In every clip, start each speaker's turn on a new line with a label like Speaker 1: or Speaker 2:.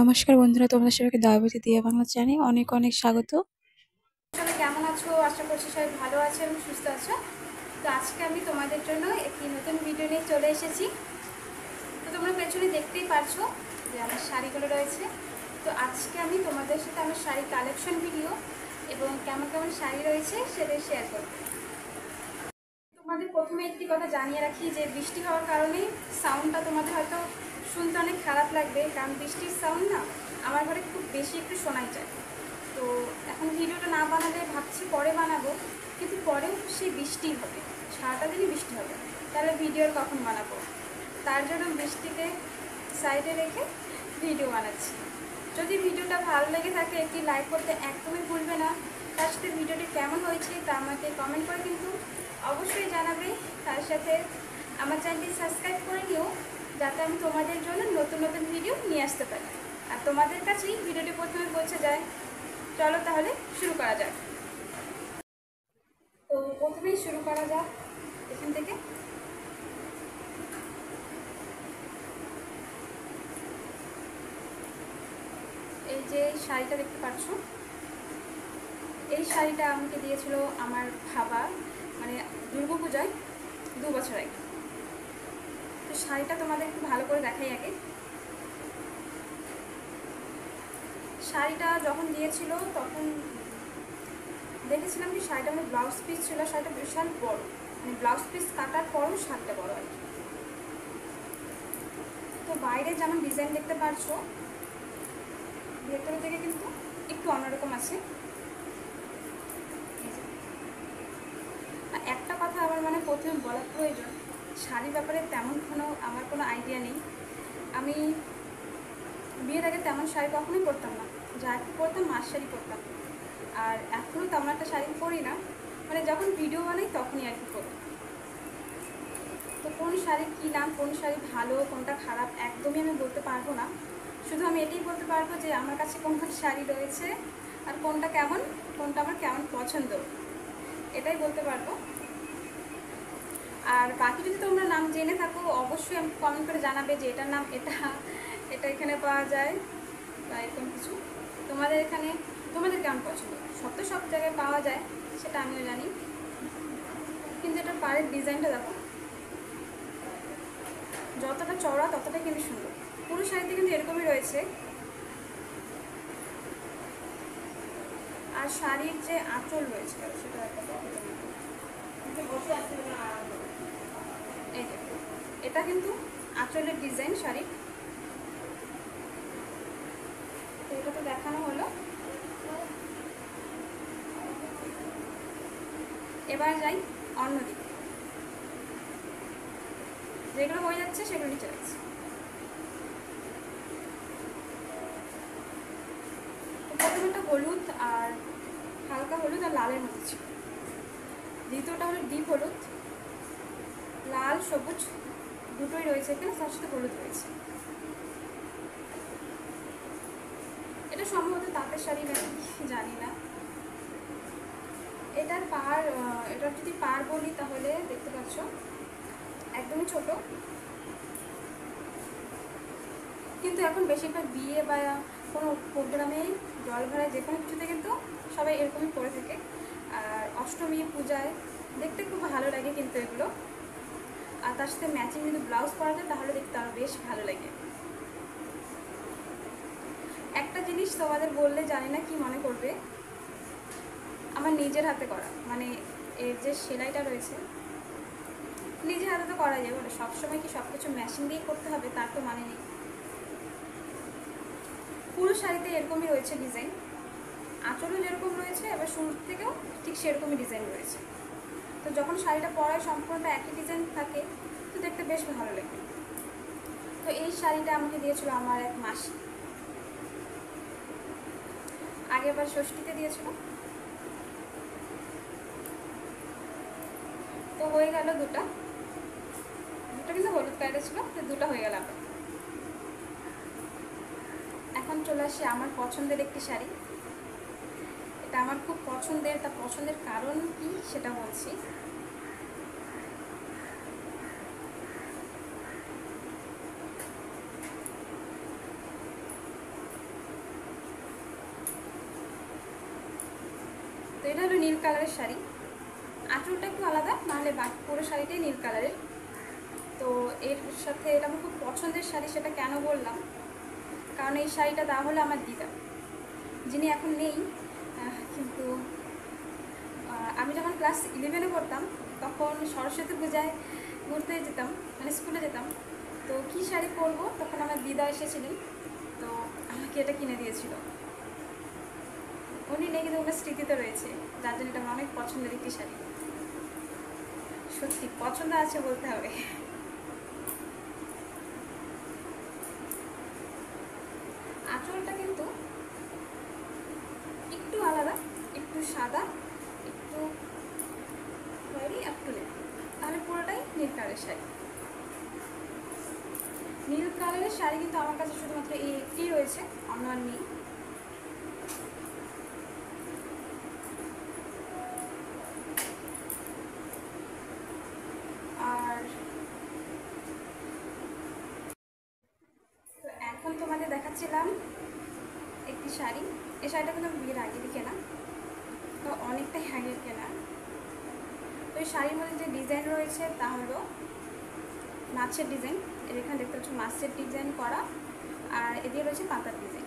Speaker 1: নমস্কার বন্ধুরা, তোমাদের সবাইকে দয়াবতী দিয়া বাংলা চ্যানেলে অনেক অনেক স্বাগত।
Speaker 2: সবাই কেমন আছো? আশা করছি সবাই ভালো আছে এবং সুস্থ আছো। তো আজকে আমি তোমাদের জন্য একটি নতুন ভিডিও নিয়ে চলে এসেছি। তো তোমরা পেছনে দেখতেই পারছো যে আমার শাড়িগুলো রয়েছে। তো আজকে আমি তোমাদের সাথে আমার শাড়ি কালেকশন ভিডিও এবং কেমন কেমন শাড়ি রয়েছে সেটাই শেয়ার করব। তোমাদের প্রথমে একটি কথা জানিয়ে রাখি যে বৃষ্টি হওয়ার কারণে সাউন্ডটা তোমাদের হয়তো শুনতে অনেক খারাপ লাগবে, কারণ বৃষ্টির সাউন্ড না আমার ঘরে খুব বেশি একটু শোনাই যায়। তো এখন ভিডিওটা না বানালে ভাবছি পরে বানাবো, কিন্তু পরেও সেই বৃষ্টি হবে, সারাটা দিনই বৃষ্টি হবে, তাহলে ভিডিও কখন বানাবো? তার জন্য বৃষ্টিকে সাইডে রেখে ভিডিও বানাচ্ছি। যদি ভিডিওটা ভালো লেগে থাকে একটি লাইক করতে একদমই ভুলবে না। তার সাথে ভিডিওটি কেমন হয়েছে তা আমাকে কমেন্ট করে কিন্তু অবশ্যই জানাবে। তার সাথে আমার চ্যানেলটি সাবস্ক্রাইব করে নিও, যাতে আমি তোমাদের জন্য নতুন নতুন ভিডিও নিয়ে আসতে পারি আর তোমাদের কাছেই ভিডিওটি প্রথমে পৌঁছে যায়। চলো তাহলে শুরু করা যাক। তো প্রথমেই শুরু করা যাক এখান থেকে। এই যে শাড়িটা দেখতে পাচ্ছ, এই শাড়িটা আমাকে দিয়েছিল আমার বাবা, মানে দুর্গাপূজায় 2 বছর আগে। তো শাড়িটা তোমাদের একটু ভালো করে দেখাই আগে। শাড়িটা যখন দিয়েছিল তখন দেখেছিলাম যে শাড়িটা মানে ব্লাউজ পিস ছিল, শাড়িটা বিশাল বড়, মানে ব্লাউজ পিস কাটার পরও শাড়িটা বড় আর কি। তো বাইরে যেমন ডিজাইন দেখতে পারছো, ভেতরের দিকে কিন্তু একটু অন্যরকম আছে। একটা কথা আমার মানে প্রথমে বলা প্রয়োজন, শাড়ির ব্যাপারে তেমন আমার কোনো আইডিয়া নেই। আমি বিয়ের আগে তেমন শাড়ি কখনোই পরতাম না, যা একটু পরতাম মাস শাড়ি পরতাম। আর এখনও তেমন একটা শাড়ি পরি না, মানে যখন ভিডিও বানাই তখনই আর কি পরি। তো কোন শাড়ির কী নাম, কোন শাড়ি ভালো কোনটা খারাপ একদমই আমি বলতে পারবো না। শুধু আমি এটাই বলতে পারবো যে আমার কাছে কোন কোন শাড়ি রয়েছে আর কোনটা কেমন, কোনটা আমার কেমন পছন্দ, এটাই বলতে পারবো। আর বাকি যদি তোমরা নাম জেনে থাকো অবশ্যই আমাকে কমেন্ট করে জানাবে যে এটার নাম এটা, এটা এখানে পাওয়া যায় বা এরকম কিছু। তোমাদের এখানে তোমাদের কেমন পছন্দ? সব তো সব জায়গায় পাওয়া যায়, সেটা আমিও জানি, কিন্তু এটার পাড়ের ডিজাইনটা দেখো, যতটা চওড়া ততটা কিন্তু সুন্দর। পুরো শাড়িতে কিন্তু এরকমই রয়েছে। আর শাড়ির যে আঁচল রয়েছে সেটা এই যে, এটা কিন্তু আঁচলের ডিজাইন শাড়ির। তো এটা তো দেখানো হলো, এবার যাই অন্যদিকে। যেগুলো হয়ে যাচ্ছে সেগুলো নিচে রাখছি। প্রথমটা হলুদ আর হালকা হলুদ আর লালের মধ্যে ছিল, দ্বিতীয়টা হলো ডিপ হলুদ, লাল সবুজ দুটোই রয়েছে এখানে, তার সাথে হলুদ রয়েছে। এটা সম্ভবত তাঁতের শাড়ি নাকি জানি না। এটার এটার যদি পাড় বলি তাহলে দেখতে পাচ্ছ একদমই ছোট, কিন্তু এখন বেশিরভাগ বিয়ে বা কোনো প্রোগ্রামে জল ভরা যে কোনো কিছুতে কিন্তু সবাই এরকমই পরে থাকে। আর অষ্টমী পূজায় দেখতে খুব ভালো লাগে কিন্তু এগুলো। আর তার সাথে ম্যাচিং যদি ব্লাউজ পরা যায় তাহলে দেখতে আরও বেশ ভালো লাগে। একটা জিনিস তোমাদের বললে জানি না কি মনে করবে, আমার নিজের হাতে করা, মানে এর যে সেলাইটা রয়েছে নিজের হাতে তো করা যায়, বলে সবসময় কি সব কিছু মেশিন দিয়ে করতে হবে তার তো মানে নেই। পুরো শাড়িতে এরকমই রয়েছে ডিজাইন, আঁচলও যেরকম রয়েছে এবার শুরু থেকেও ঠিক সেরকমই ডিজাইন রয়েছে। তো যখন শাড়িটা পরায় সম্পূর্ণটা একই ডিজাইন থাকে তো দেখতে বেশ ভালো লাগে। তো এই শাড়িটা আমাকে দিয়েছিল আমার এক মাসি, আগেরবার ষষ্ঠীতে দিয়েছিল। তো হয়ে গেল দুটা কিন্তু হলুদ কালারের ছিল, তো দুটো হয়ে গেল আবার। এখন চলে আসি আমার পছন্দের একটি শাড়ি। এটা আমার খুব পছন্দের, তা পছন্দের কারণ কি সেটা বলছি। এটা হলো নীল কালারের শাড়ি, আঁচলটা একটু আলাদা, নাহলে বাকি পুরো শাড়িটাই নীল কালারের। তো এর সাথে এটা আমার খুব পছন্দের শাড়ি। সেটা কেন বললাম, কারণ এই শাড়িটা দেওয়া হলো আমার দিদা, যিনি এখন নেই। কিন্তু আমি যখন ক্লাস 11-এ পড়তাম তখন সরস্বতী পূজায় ঘুরতে যেতাম, মানে স্কুলে যেতাম। তো কী শাড়ি পরবো, তখন আমার দিদা এসেছিলেন, তো আমাকে এটা কিনে দিয়েছিল। উনি নেই কিন্তু ওনার স্মৃতিতে রয়েছে, যার জন্য এটা আমার অনেক পছন্দের একটি শাড়ি। সত্যি পছন্দ আছে বলতে হবে। আঁচলটা কিন্তু একটু আলাদা, একটু সাদা, একটু খয়েরি, একটু নীল, তাহলে পুরোটাই নীল কালারের শাড়ি। নীল কালারের শাড়ি কিন্তু আমার কাছে শুধুমাত্র এই একটি রয়েছে, অন্য আর নেই। আর তো এখন তোমাদের দেখাচ্ছিলাম একটি শাড়ি। এই শাড়িটা কিন্তু আমি বিয়ের আগের কেনা, তো অনেকটাই আগের কেনা। তো এই শাড়ির মধ্যে যে ডিজাইন রয়েছে তা হলো মাছের ডিজাইন। এর এখানে দেখতে পাচ্ছ মাছের ডিজাইন করা, আর এদিকে রয়েছে পাতার ডিজাইন।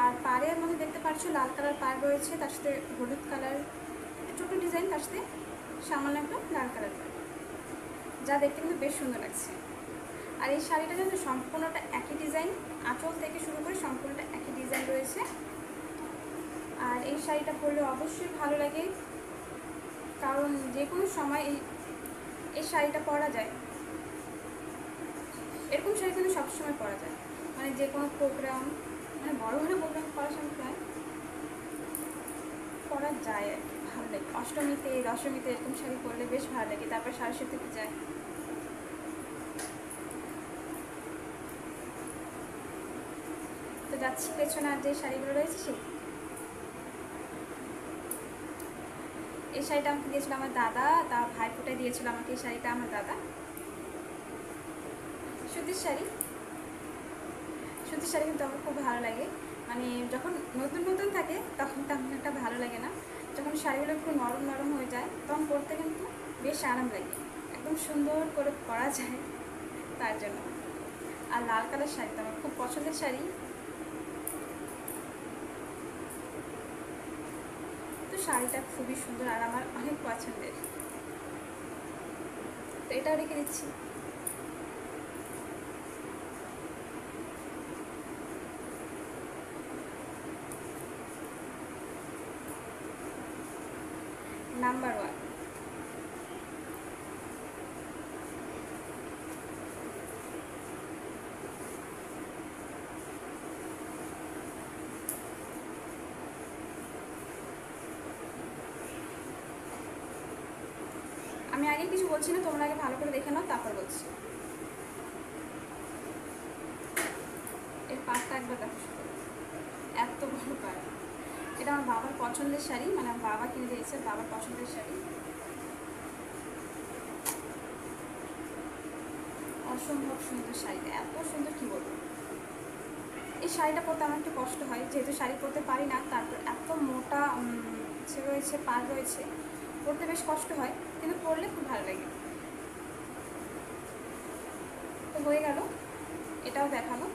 Speaker 2: আর পাড়ের মধ্যে দেখতে পাচ্ছ লাল কালার পাড় রয়েছে, তার সাথে হলুদ কালার ছোটো ডিজাইন, তার সাথে সামান্য একটা লাল কালার পাড়, যা দেখতে কিন্তু বেশ সুন্দর লাগছে। আর এই শাড়িটা কিন্তু সম্পূর্ণটা একই ডিজাইন, আঁচল থেকে শুরু করে সম্পূর্ণটা একই ডিজাইন রয়েছে। আর এই শাড়িটা পরলে অবশ্যই ভালো লাগে, কারণ যে কোনো সময় এই শাড়িটা পরা যায়। এরকম শাড়ি কিন্তু সবসময় পরা যায়, মানে যে কোনো প্রোগ্রাম, মানে বড় বড় প্রোগ্রাম করার সময় পরা যায় আর কি, ভালো লাগে। অষ্টমীতে, দশমীতে এরকম শাড়ি পরলে বেশ ভালো লাগে। তারপর সরস্বতী পূজায়। তো যাচ্ছি পেছনে আর যে শাড়িগুলো রয়েছে সেই। এই শাড়িটা আমাকে দিয়েছিল আমার দাদা, তার ভাইফোঁটায় দিয়েছিল আমাকে এই শাড়িটা আমার দাদা। সুতির শাড়ি, সুতির শাড়ি কিন্তু আমার খুব ভালো লাগে। মানে যখন নতুন নতুন থাকে তখন তেমন একটা ভালো লাগে না, যখন শাড়িগুলো একটু নরম নরম হয়ে যায় তখন পরতে কিন্তু বেশ আরাম লাগে, একদম সুন্দর করে পরা যায় তার জন্য। আর লাল কালার শাড়ি তো আমার খুব পছন্দের শাড়ি। তো শাড়িটা খুবই সুন্দর আর আমার অনেক পছন্দের, তো এটাও রেখে দিচ্ছি। নাম্বার 1। আমি আগে কিছু বলছি না, তোমরা আগে ভালো করে দেখে নাও, তারপর বলছি। এর পাটটা একবার দেখো, এত বড় পাট। এটা আমার বাবার পছন্দের শাড়ি, মানে আমার বাবা কিনে দিয়েছে, বাবার পছন্দের শাড়ি। অসম্ভব সুন্দর শাড়িটা, এত সুন্দর কি বলবো। এই শাড়িটা পরতে আমার একটু কষ্ট হয়, যেহেতু শাড়ি পরতে পারি না, তারপর এত মোটা রয়েছে, পাড় রয়েছে, পরতে বেশ কষ্ট হয়, কিন্তু পরলে খুব ভালো লাগে। তো হয়ে গেল, এটাও দেখালো।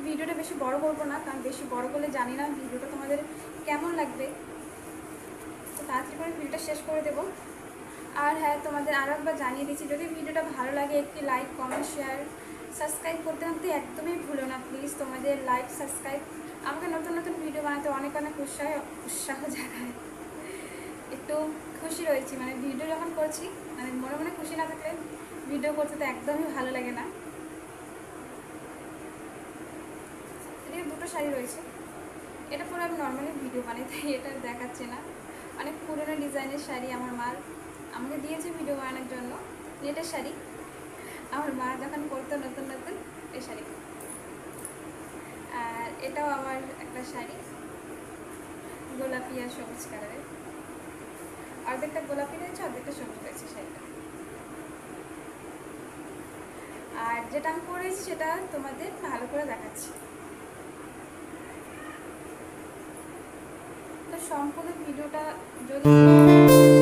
Speaker 2: ভিডিওটা বেশি বড় করবো না, কারণ বেশি বড় করলে জানি না ভিডিওটা তোমাদের কেমন লাগবে। তো তাড়াতাড়ি করে ভিডিওটা শেষ করে দেবো। আর হ্যাঁ, তোমাদের আরও একবার জানিয়ে দিচ্ছি, যদি ভিডিওটা ভালো লাগে একটি লাইক, কমেন্ট, শেয়ার, সাবস্ক্রাইব করতে কিন্তু একদমই ভুলো না প্লিজ। তোমাদের লাইক, সাবস্ক্রাইব আমাকে নতুন নতুন ভিডিও বানাতে অনেক অনেক উৎসাহ জাগায়। একটু খুশি রয়েছি, মানে ভিডিও যখন করছি, মানে মনে মনে খুশি না থাকলে ভিডিও করতে তো একদমই ভালো লাগে না। এদিকে দুটো শাড়ি রয়েছে, এটা পরে আমি নর্মালি ভিডিও বানাই, তাই এটা দেখাচ্ছে না। অনেক পুরোনো ডিজাইনের শাড়ি আমার মা আমাকে দিয়েছে ভিডিও বানানোর জন্য। নেটের শাড়ি আমার মা যখন পরতো নতুন নতুন, এই শাড়ি। আর এটাও আমার একটা শাড়ি, গোলাপি আর সবুজ কালারের, অর্ধেকটা গোলাপি রয়েছে, অর্ধেকটা সবুজ রয়েছে শাড়িটা। আর যেটা আমি পরেছি সেটা তোমাদের ভালো করে দেখাচ্ছি। তো সম্পূর্ণ ভিডিওটা যদি